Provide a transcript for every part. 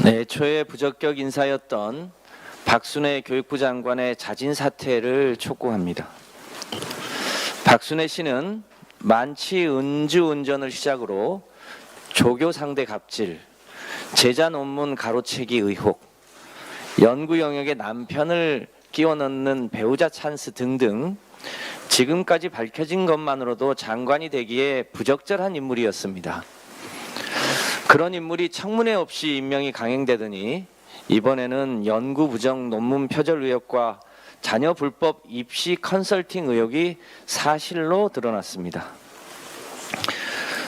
애초에 부적격 인사였던 박순애 교육부 장관의 자진 사퇴를 촉구합니다. 박순애 씨는 만취 음주운전을 시작으로 조교 상대 갑질, 제자 논문 가로채기 의혹, 연구 영역에 남편을 끼워 넣는 배우자 찬스 등등 지금까지 밝혀진 것만으로도 장관이 되기에 부적절한 인물이었습니다. 그런 인물이 청문회 없이 임명이 강행되더니 이번에는 연구 부정 논문 표절 의혹과 자녀 불법 입시 컨설팅 의혹이 사실로 드러났습니다.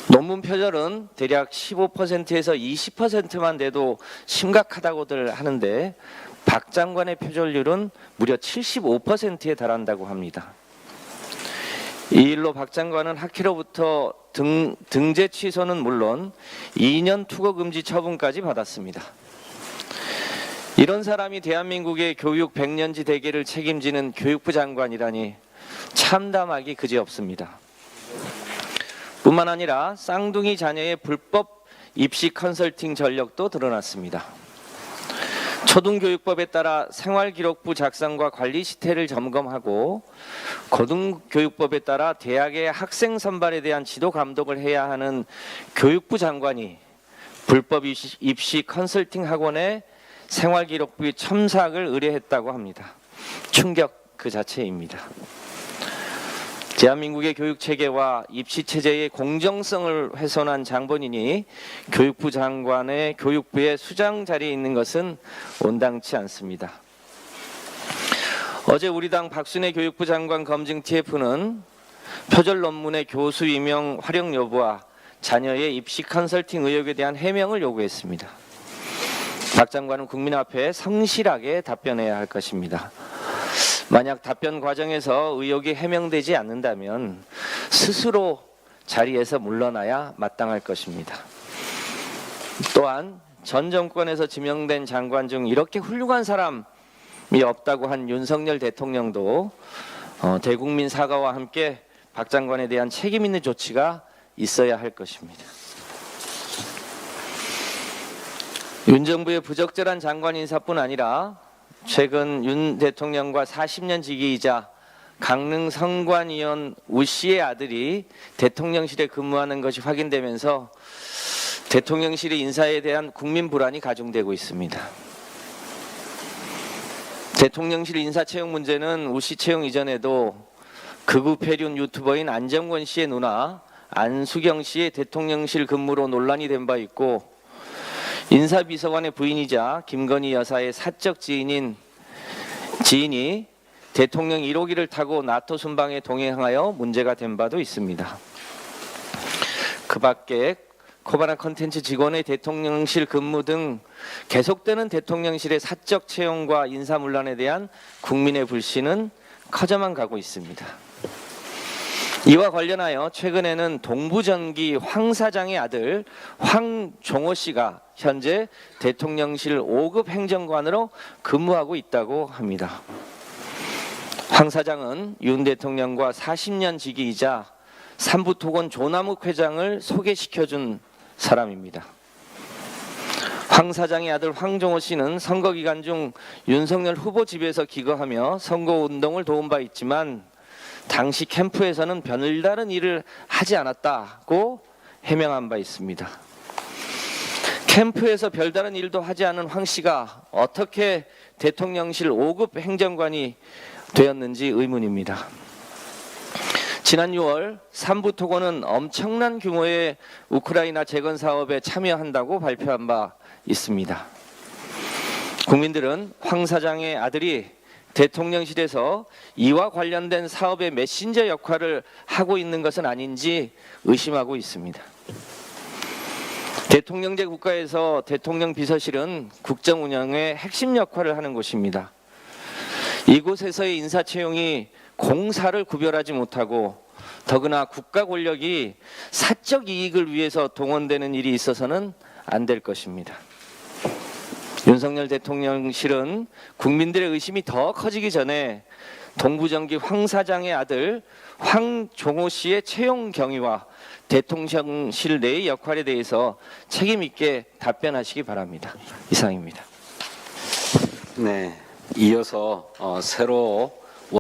논문 표절은 대략 15%에서 20%만 돼도 심각하다고들 하는데 박 장관의 표절률은 무려 75%에 달한다고 합니다. 이 일로 박 장관은 학회로부터 등재 취소는 물론 2년 투고 금지 처분까지 받았습니다. 이런 사람이 대한민국의 교육 100년지 대계를 책임지는 교육부 장관이라니 참담하기 그지없습니다. 뿐만 아니라 쌍둥이 자녀의 불법 입시 컨설팅 전력도 드러났습니다. 초등교육법에 따라 생활기록부 작성과 관리 시태를 점검하고 고등교육법에 따라 대학의 학생 선발에 대한 지도 감독을 해야 하는 교육부 장관이 불법 입시 컨설팅 학원에 생활기록부의 첨삭을 의뢰했다고 합니다. 충격 그 자체입니다. 대한민국의 교육체계와 입시체제의 공정성을 훼손한 장본인이 교육부 장관의 교육부의 수장 자리에 있는 것은 온당치 않습니다. 어제 우리 당 박순애 교육부 장관 검증 TF는 표절 논문의 교수 임용 활용 여부와 자녀의 입시 컨설팅 의혹에 대한 해명을 요구했습니다. 박 장관은 국민 앞에 성실하게 답변해야 할 것입니다. 만약 답변 과정에서 의혹이 해명되지 않는다면 스스로 자리에서 물러나야 마땅할 것입니다. 또한 전 정권에서 지명된 장관 중 이렇게 훌륭한 사람이 없다고 한 윤석열 대통령도 대국민 사과와 함께 박 장관에 대한 책임 있는 조치가 있어야 할 것입니다. 윤 정부의 부적절한 장관 인사뿐 아니라 최근 윤 대통령과 40년 지기이자 강릉 성관위원 우 씨의 아들이 대통령실에 근무하는 것이 확인되면서 대통령실의 인사에 대한 국민 불안이 가중되고 있습니다. 대통령실 인사 채용 문제는 우 씨 채용 이전에도 극우 폐륜 유튜버인 안정권 씨의 누나 안수경 씨의 대통령실 근무로 논란이 된 바 있고 인사비서관의 부인이자 김건희 여사의 사적 지인이 대통령 1호기를 타고 나토 순방에 동행하여 문제가 된 바도 있습니다. 그 밖에 코바나 컨텐츠 직원의 대통령실 근무 등 계속되는 대통령실의 사적 채용과 인사문란에 대한 국민의 불신은 커져만 가고 있습니다. 이와 관련하여 최근에는 동부전기 황 사장의 아들 황종호 씨가 현재 대통령실 5급 행정관으로 근무하고 있다고 합니다. 황 사장은 윤 대통령과 40년 지기이자 삼부토건 조남욱 회장을 소개시켜준 사람입니다. 황 사장의 아들 황종호 씨는 선거 기간 중 윤석열 후보 집에서 기거하며 선거운동을 도운 바 있지만 당시 캠프에서는 별다른 일을 하지 않았다고 해명한 바 있습니다. 캠프에서 별다른 일도 하지 않은 황 씨가 어떻게 대통령실 5급 행정관이 되었는지 의문입니다. 지난 6월 삼부토건은 엄청난 규모의 우크라이나 재건 사업에 참여한다고 발표한 바 있습니다. 국민들은 황 사장의 아들이 대통령실에서 이와 관련된 사업의 메신저 역할을 하고 있는 것은 아닌지 의심하고 있습니다. 대통령제 국가에서 대통령 비서실은 국정 운영의 핵심 역할을 하는 곳입니다. 이곳에서의 인사 채용이 공사를 구별하지 못하고 더구나 국가 권력이 사적 이익을 위해서 동원되는 일이 있어서는 안 될 것입니다. 윤석열 대통령실은 국민들의 의심이 더 커지기 전에 동부전기 황 사장의 아들 황종호 씨의 채용 경위와 대통령실 내의 역할에 대해서 책임 있게 답변하시기 바랍니다. 이상입니다. 네, 이어서 새로